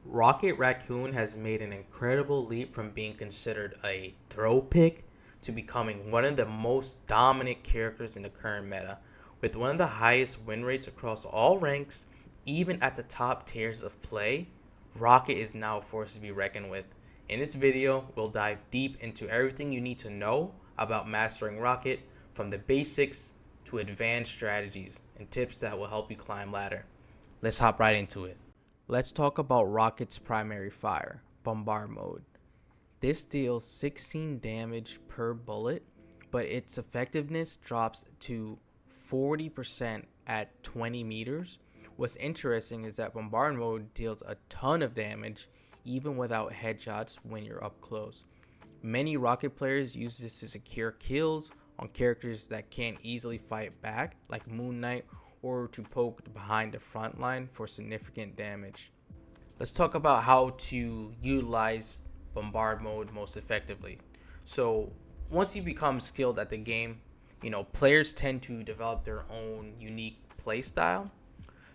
Rocket Raccoon has made an incredible leap from being considered a throw pick to becoming one of the most dominant characters in the current meta. With one of the highest win rates across all ranks, even at the top tiers of play, Rocket is now a force to be reckoned with. In this video, we'll dive deep into everything you need to know about mastering Rocket, from the basics to advanced strategies and tips that will help you climb ladder. Let's hop right into it. Let's talk about Rocket's primary fire, Bombard mode. This deals 16 damage per bullet, but its effectiveness drops to 40% at 20 meters. What's interesting is that Bombard mode deals a ton of damage even without headshots when you're up close. Many Rocket players use this to secure kills on characters that can't easily fight back, like Moon Knight, or to poke behind the front line for significant damage. Let's talk about how to utilize Bombard mode most effectively. So once you become skilled at the game, players tend to develop their own unique play style.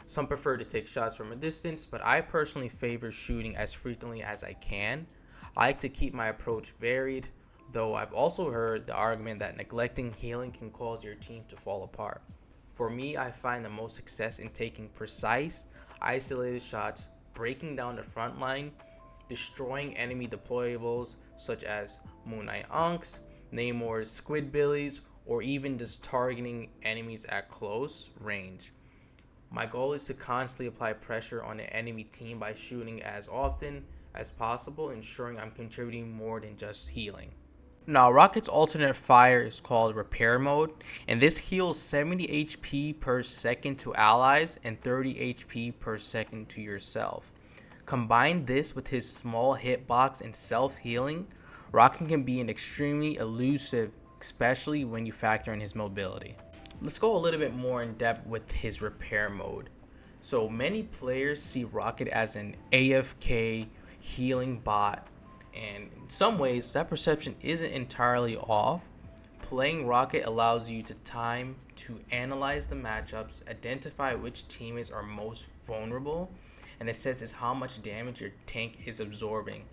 Some prefer to take shots from a distance, but I personally favor shooting as frequently as I can. I like to keep my approach varied, though I've also heard the argument that neglecting healing can cause your team to fall apart. For me, I find the most success in taking precise, isolated shots, breaking down the front line, destroying enemy deployables such as Moon Knight Ankhs, Namor's Squidbillies, or even just targeting enemies at close range. My goal is to constantly apply pressure on the enemy team by shooting as often as possible, ensuring I'm contributing more than just healing. Now, Rocket's alternate fire is called Repair Mode, and this heals 70 HP per second to allies and 30 HP per second to yourself. Combine this with his small hitbox and self-healing, Rocket can be an extremely elusive, especially when you factor in his mobility. Let's go a little bit more in depth with his Repair Mode. So many players see Rocket as an AFK healing bot, and in some ways that perception isn't entirely off. Playing Rocket allows you to time to analyze the matchups, identify which teammates are most vulnerable, and assesses how much damage your tank is absorbing.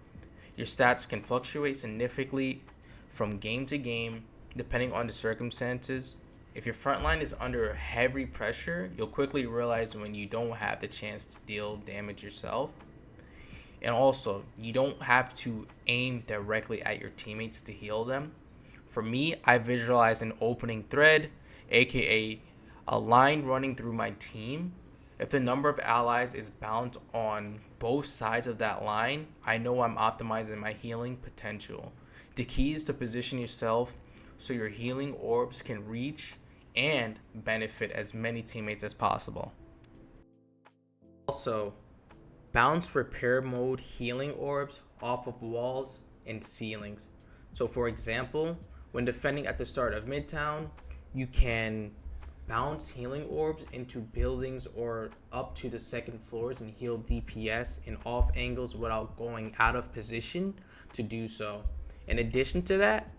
Your stats can fluctuate significantly from game to game depending on the circumstances. If your front line is under heavy pressure, you'll quickly realize when you don't have the chance to deal damage yourself. And also, you don't have to aim directly at your teammates to heal them. For me, I visualize an opening thread, aka a line running through my team. If the number of allies is balanced on both sides of that line, I know I'm optimizing my healing potential. The key is to position yourself so your healing orbs can reach and benefit as many teammates as possible. Also, bounce Repair Mode healing orbs off of walls and ceilings. So for example, when defending at the start of Midtown, you can bounce healing orbs into buildings or up to the second floors and heal DPS in off angles without going out of position to do so. In addition to that,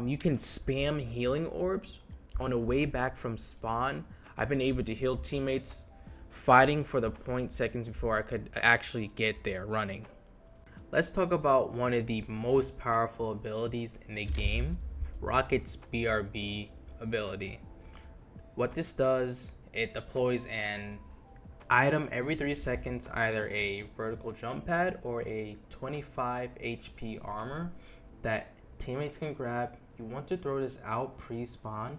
you can spam healing orbs on the way back from spawn. I've been able to heal teammates fighting for the point seconds before I could actually get there running. Let's talk about one of the most powerful abilities in the game, Rocket's BRB ability. What this does, it deploys an item every 3 seconds, either a vertical jump pad or a 25 HP armor that teammates can grab. You want to throw this out pre-spawn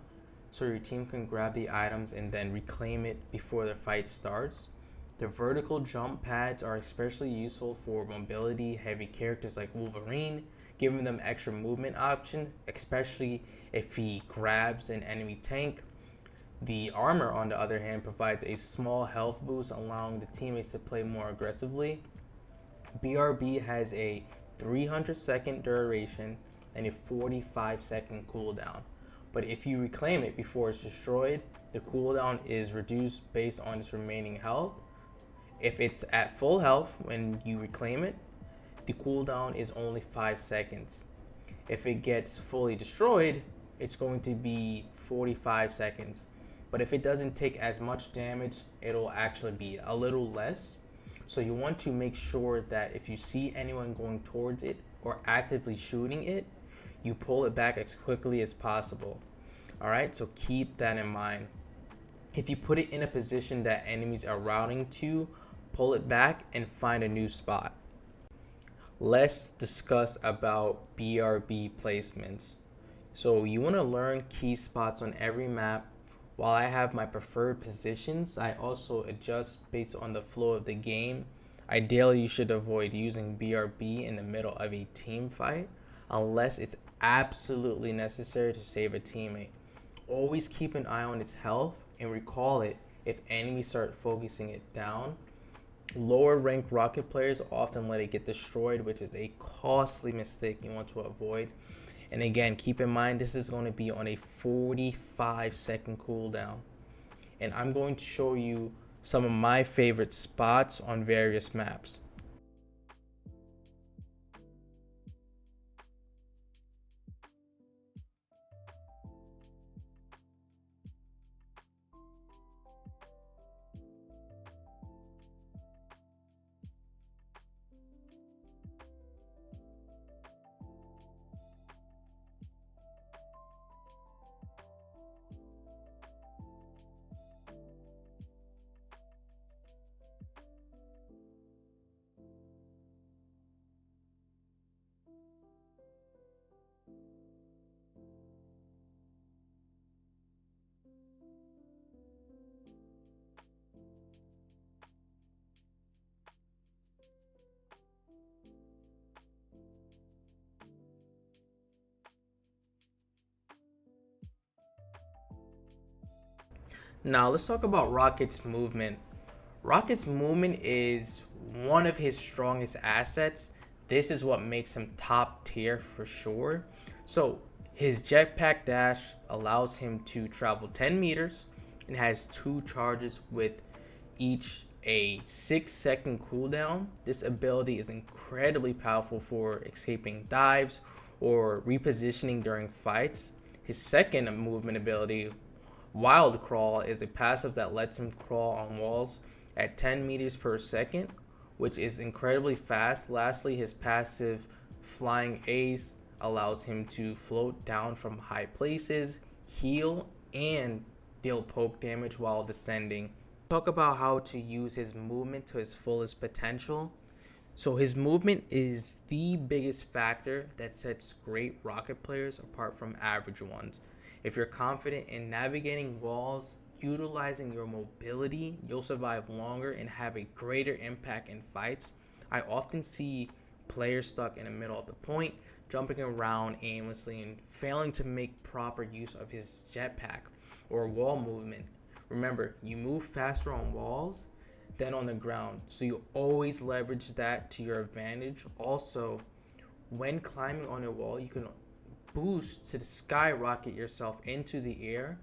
so your team can grab the items and then reclaim it before the fight starts. The vertical jump pads are especially useful for mobility heavy characters like Wolverine, giving them extra movement options, especially if he grabs an enemy tank. The armor, on the other hand, provides a small health boost, allowing the teammates to play more aggressively. BRB has a 300-second duration and a 45-second cooldown. But if you reclaim it before it's destroyed, the cooldown is reduced based on its remaining health. If it's at full health when you reclaim it, the cooldown is only 5 seconds. If it gets fully destroyed, it's going to be 45 seconds. But if it doesn't take as much damage, it'll actually be a little less. So you want to make sure that if you see anyone going towards it or actively shooting it, you pull it back as quickly as possible. All right, so keep that in mind. If you put it in a position that enemies are routing to, pull it back and find a new spot. Let's discuss about BRB placements. So you want to learn key spots on every map. While I have my preferred positions, I also adjust based on the flow of the game. Ideally, you should avoid using BRB in the middle of a team fight unless it's absolutely necessary to save a teammate. Always keep an eye on its health and recall it if enemies start focusing it down. Lower ranked rocket players often let it get destroyed, which is a costly mistake you want to avoid. And again, keep in mind this is going to be on a 45-second cooldown. And I'm going to show you some of my favorite spots on various maps. Now let's talk about Rocket's movement. Rocket's movement is one of his strongest assets. This is what makes him top tier for sure. So his jetpack dash allows him to travel 10 meters and has 2 charges with each a 6-second cooldown. This ability is incredibly powerful for escaping dives or repositioning during fights. His second movement ability, Wild Crawl, is a passive that lets him crawl on walls at 10 meters per second, which is incredibly fast. Lastly, his passive Flying Ace allows him to float down from high places, heal, and deal poke damage while descending. Talk about how to use his movement to his fullest potential. So his movement is the biggest factor that sets great rocket players apart from average ones. If you're confident in navigating walls, utilizing your mobility, you'll survive longer and have a greater impact in fights. I often see players stuck in the middle of the point, jumping around aimlessly and failing to make proper use of his jetpack or wall movement. Remember, you move faster on walls than on the ground, so you always leverage that to your advantage. Also, when climbing on a wall, you can boost to skyrocket yourself into the air,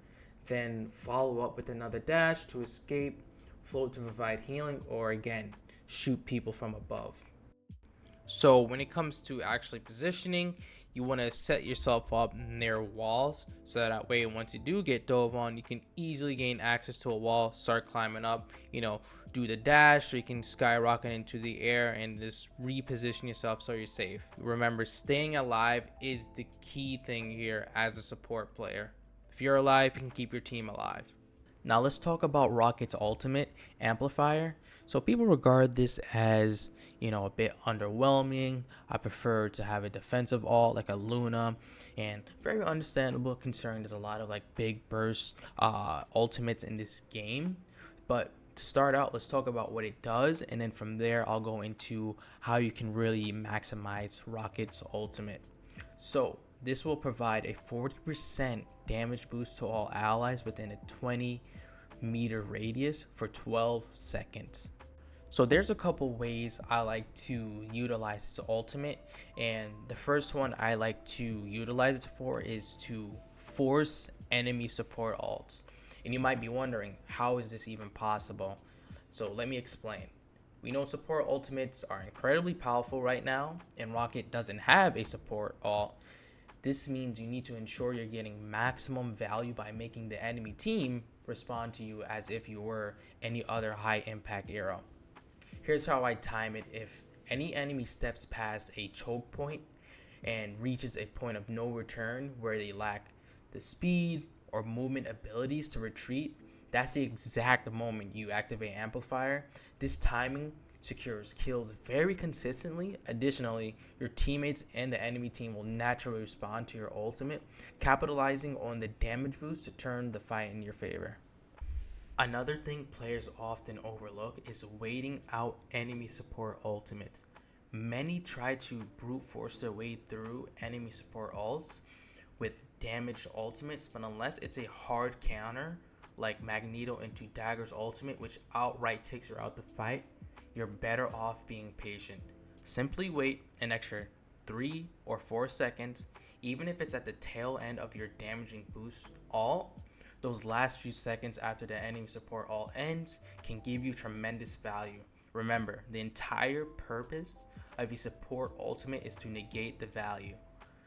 then follow up with another dash to escape, float to provide healing, or again, shoot people from above. So when it comes to actually positioning, you want to set yourself up near walls so that way once you do get dove on, you can easily gain access to a wall, start climbing up, do the dash, so you can skyrocket into the air and just reposition yourself so you're safe. Remember, staying alive is the key thing here as a support player. If you're alive, you can keep your team alive. Now let's talk about Rocket's ultimate, Amplifier. So people regard this as, a bit underwhelming. I prefer to have a defensive ult like a Luna, and very understandable considering there's a lot of like big burst ultimates in this game. But to start out, let's talk about what it does, and then from there I'll go into how you can really maximize Rocket's ultimate. So this will provide a 40% damage boost to all allies within a 20-meter radius for 12 seconds. So there's a couple ways I like to utilize this ultimate, and the first one I like to utilize it for is to force enemy support ults. And you might be wondering, how is this even possible? So let me explain. We know support ultimates are incredibly powerful right now, and Rocket doesn't have a support ult. This means you need to ensure you're getting maximum value by making the enemy team respond to you as if you were any other high impact hero. Here's how I time it. If any enemy steps past a choke point and reaches a point of no return where they lack the speed or movement abilities to retreat, that's the exact moment you activate Amplifier. This timing secures kills very consistently. Additionally, your teammates and the enemy team will naturally respond to your ultimate, capitalizing on the damage boost to turn the fight in your favor. Another thing players often overlook is waiting out enemy support ultimates. Many try to brute force their way through enemy support ults with damaged ultimates, but unless it's a hard counter like Magneto into Dagger's ultimate, which outright takes her out the fight, you're better off being patient. Simply wait an extra 3 or 4 seconds, even if it's at the tail end of your damaging boost ult. Those last few seconds after the enemy support ult ends can give you tremendous value. Remember, the entire purpose of a support ultimate is to negate the value.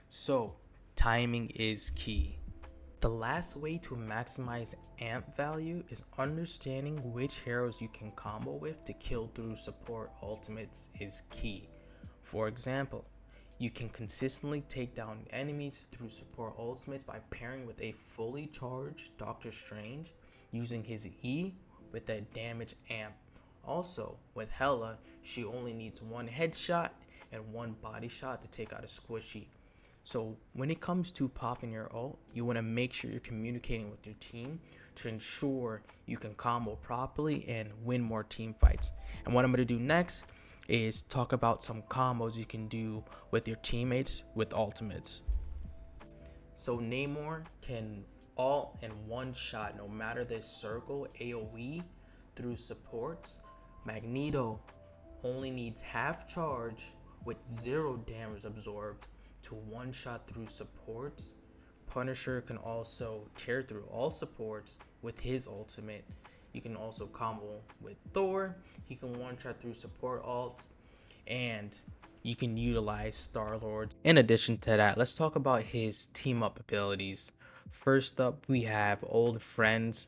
So, timing is key. The last way to maximize amp value is understanding which heroes you can combo with to kill through support ultimates is key. For example, you can consistently take down enemies through support ultimates by pairing with a fully charged Doctor Strange using his E with a damage amp. Also, with Hela, she only needs one headshot and one body shot to take out a squishy. So when it comes to popping your ult, you want to make sure you're communicating with your team to ensure you can combo properly and win more team fights. And what I'm going to do next is talk about some combos you can do with your teammates with ultimates. So Namor can ult in one shot no matter the circle AoE through supports. Magneto only needs half charge with 0 damage absorbed to one shot through supports. Punisher can also tear through all supports with his ultimate. You can also combo with Thor. He can one shot through support ults, and you can utilize Star-Lord. In addition to that, let's talk about his team up abilities. First up, we have Old Friends.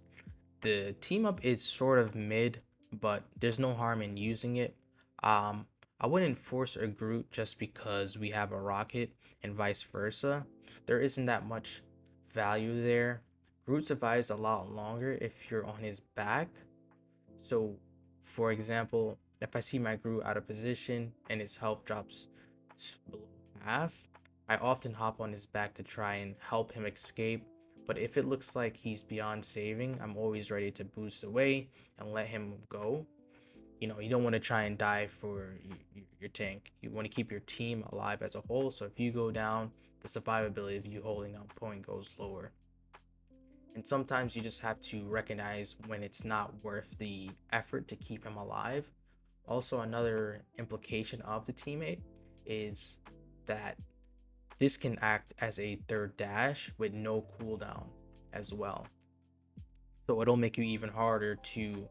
The team up is sort of mid, but there's no harm in using it. I wouldn't force a Groot just because we have a Rocket and vice versa. There isn't that much value there. Groot survives a lot longer if you're on his back. So, for example, if I see my Groot out of position and his health drops below half, I often hop on his back to try and help him escape. But if it looks like he's beyond saving, I'm always ready to boost away and let him go. You know, you don't want to try and die for your tank. You want to keep your team alive as a whole. So if you go down, the survivability of you holding down point goes lower. And sometimes you just have to recognize when it's not worth the effort to keep him alive. Also, another implication of the teammate is that this can act as a third dash with no cooldown as well. So it'll make you even harder to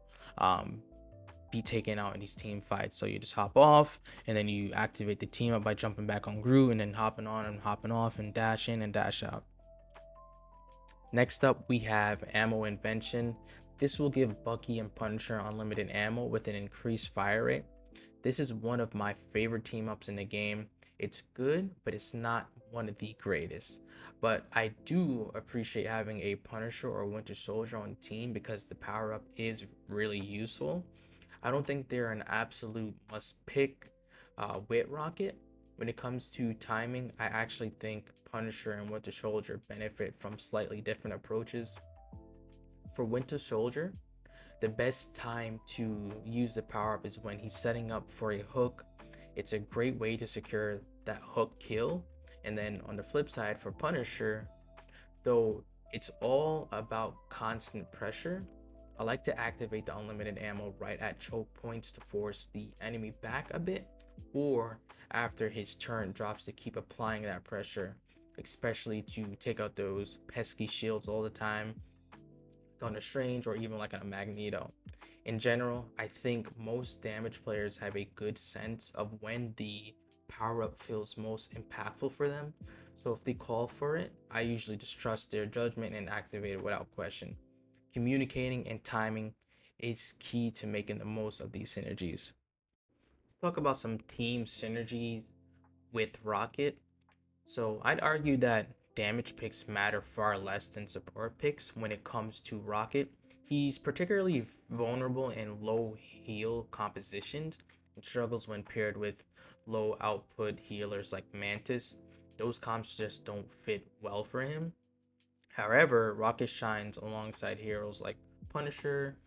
be taken out in these team fights. So you just hop off and then you activate the team up by jumping back on Groot and then hopping on and hopping off and dash in and dash out. Next up, we have Ammo Invention. This will give Bucky and Punisher unlimited ammo with an increased fire rate. This is one of my favorite team ups in the game. It's good, but it's not one of the greatest. But I do appreciate having a Punisher or Winter Soldier on the team because the power up is really useful. I don't think they're an absolute must pick with Rocket. When it comes to timing, I actually think Punisher and Winter Soldier benefit from slightly different approaches. For Winter Soldier, the best time to use the power up is when he's setting up for a hook. It's a great way to secure that hook kill. And then on the flip side, for Punisher, though it's all about constant pressure, I like to activate the unlimited ammo right at choke points to force the enemy back a bit, or after his turn drops to keep applying that pressure, especially to take out those pesky shields all the time on a Strange or even like on a Magneto. In general, I think most damage players have a good sense of when the power up feels most impactful for them. So if they call for it, I usually just trust their judgment and activate it without question. Communicating and timing is key to making the most of these synergies. Let's talk about some team synergy with Rocket. So I'd argue that damage picks matter far less than support picks when it comes to Rocket. He's particularly vulnerable in low heal compositions and struggles when paired with low output healers like Mantis. Those comps just don't fit well for him. However, Rocket shines alongside heroes like Punisher,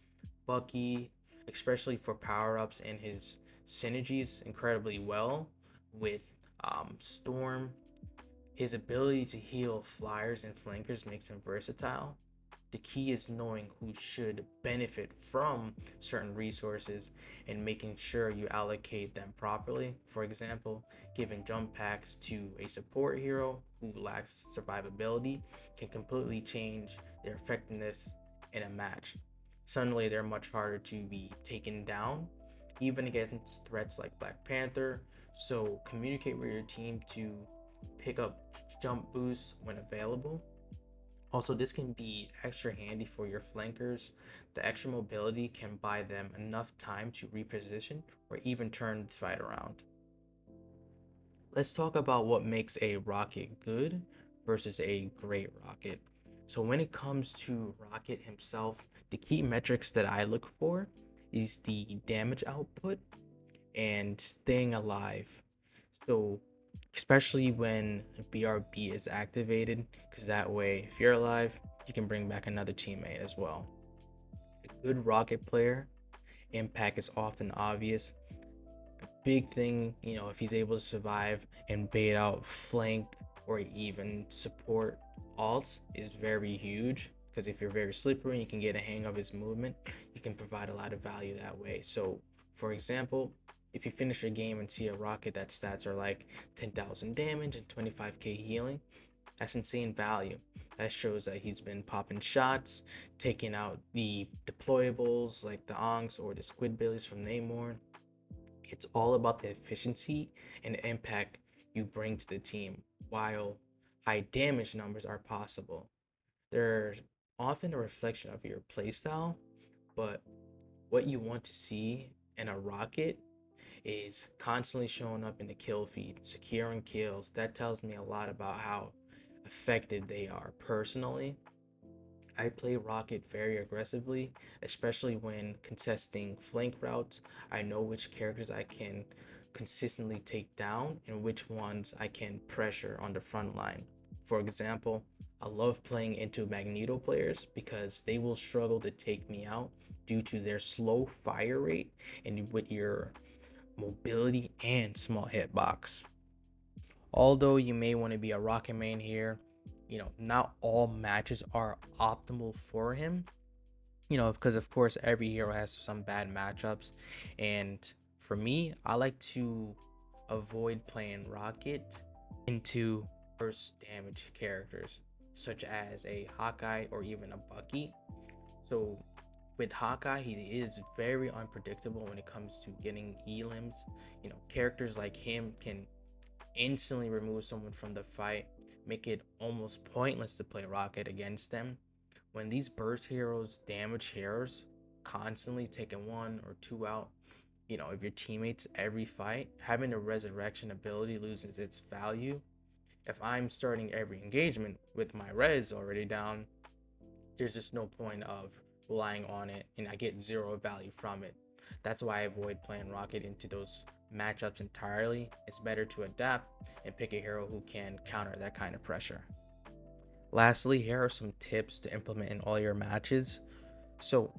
Bucky, especially for power ups and his synergies incredibly well with Storm. His ability to heal flyers and flankers makes him versatile. The key is knowing who should benefit from certain resources and making sure you allocate them properly. For example, giving jump packs to a support hero who lacks survivability can completely change their effectiveness in a match. Suddenly, they're much harder to be taken down, even against threats like Black Panther. So, communicate with your team to pick up jump boosts when available. Also, this can be extra handy for your flankers. The extra mobility can buy them enough time to reposition or even turn the fight around. Let's talk about what makes a rocket good versus a great rocket. So when it comes to Rocket himself, the key metrics that I look for is the damage output and staying alive. So especially when BRB is activated, because that way, if you're alive, you can bring back another teammate as well. A good rocket player, impact is often obvious. A big thing, if he's able to survive and bait out flank or even support alts is very huge. Because if you're very slippery and you can get a hang of his movement, you can provide a lot of value that way. So, for example, if you finish a game and see a rocket that stats are like 10,000 damage and 25k healing, that's insane value. That shows that he's been popping shots, taking out the deployables like the Onks or the Squidbillies from Namor. It's all about the efficiency and impact you bring to the team. While high damage numbers are possible, they're often a reflection of your playstyle, but what you want to see in a rocket is constantly showing up in the kill feed, securing kills. That tells me a lot about how effective they are personally. I play Rocket very aggressively, especially when contesting flank routes. I know which characters I can consistently take down and which ones I can pressure on the front line. For example, I love playing into Magneto players because they will struggle to take me out due to their slow fire rate and with your mobility and small hitbox. Although you may want to be a rocket main here, not all matches are optimal for him. Because of course every hero has some bad matchups, and for me, I like to avoid playing rocket into burst damage characters such as a Hawkeye or even a Bucky. So with Hawkeye, he is very unpredictable when it comes to getting elims. Characters like him can instantly remove someone from the fight, make it almost pointless to play Rocket against them. When these burst heroes damage heroes, constantly taking one or two out, of your teammates every fight, having a resurrection ability loses its value. If I'm starting every engagement with my res already down, there's just no point of relying on it and I get zero value from it. That's why I avoid playing Rocket into those matchups entirely. It's better to adapt and pick a hero who can counter that kind of pressure. Lastly, here are some tips to implement in all your matches. So,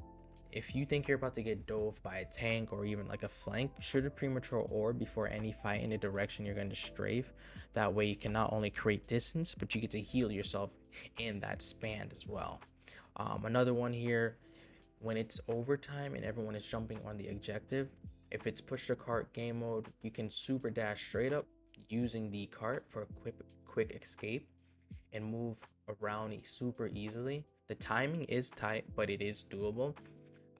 if you think you're about to get dove by a tank or even like a flank, shoot a premature orb before any fight in the direction you're going to strafe. That way you can not only create distance, but you get to heal yourself in that span as well. Another one here, when it's overtime and everyone is jumping on the objective, if it's push the cart game mode, you can super dash straight up using the cart for a quick escape and move around super easily. The timing is tight, but it is doable.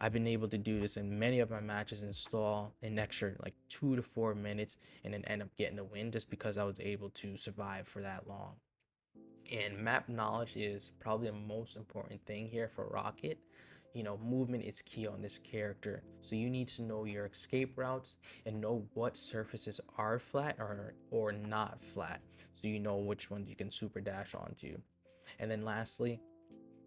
I've been able to do this in many of my matches, install an extra like 2 to 4 minutes and then end up getting the win just because I was able to survive for that long. And map knowledge is probably the most important thing here for Rocket. movement is key on this character. So you need to know your escape routes and know what surfaces are flat or not flat. So you know which ones you can super dash onto. And then lastly,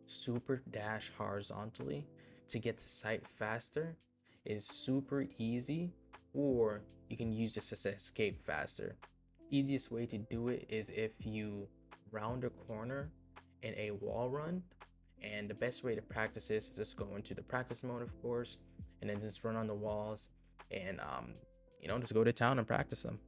super dash horizontally to get to sight faster is super easy, or you can use this as escape faster. Easiest way to do it is if you round a corner in a wall run, and the best way to practice this is just go into the practice mode, of course, and then just run on the walls and just go to town and practice them.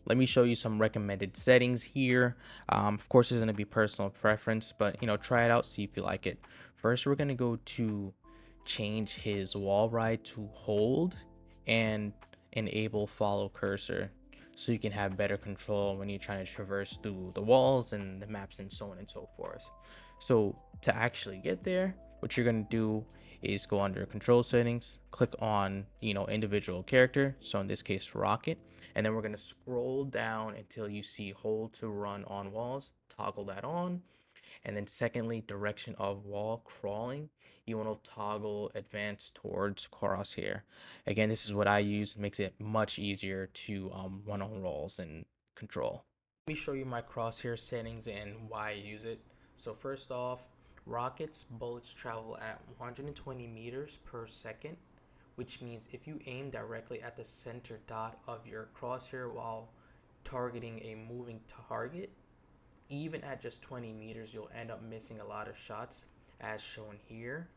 Let me show you some recommended settings here. Of course, it's going to be personal preference, but try it out, see if you like it. First, we're going to go to change his wall ride to hold and enable follow cursor, so you can have better control when you're trying to traverse through the walls and the maps and so on and so forth. So to actually get there, what you're going to do is go under control settings, click on individual character, so in this case Rocket, and then we're going to scroll down until you see hold to run on walls, toggle that on. And then secondly, direction of wall crawling, you want to toggle advance towards crosshair. Again, this is what I use. It makes it much easier to run on walls and control. Let me show you my crosshair settings and why I use it. So first off, Rocket's bullets travel at 120 meters per second, which means if you aim directly at the center dot of your crosshair while targeting a moving target, even at just 20 meters, you'll end up missing a lot of shots as shown here.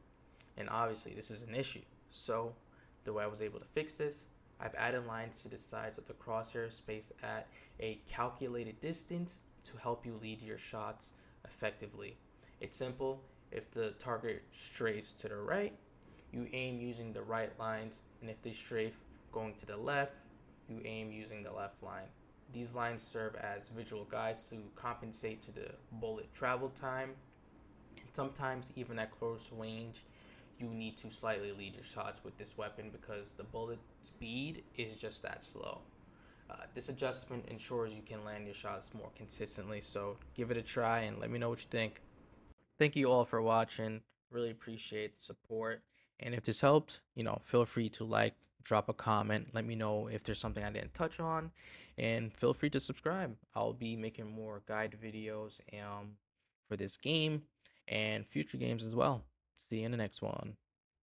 And obviously this is an issue. So the way I was able to fix this, I've added lines to the sides of the crosshair spaced at a calculated distance to help you lead your shots effectively. It's simple. If the target strafes to the right, you aim using the right lines, and if they strafe going to the left, you aim using the left line. These lines serve as visual guides to compensate to the bullet travel time, and sometimes even at close range, you need to slightly lead your shots with this weapon because the bullet speed is just that slow. This adjustment ensures you can land your shots more consistently, so give it a try and let me know what you think. Thank you all for watching. Really appreciate the support. And if this helped, feel free to like, drop a comment, let me know if there's something I didn't touch on, and feel free to subscribe. I'll be making more guide videos for this game and future games as well. See you in the next one.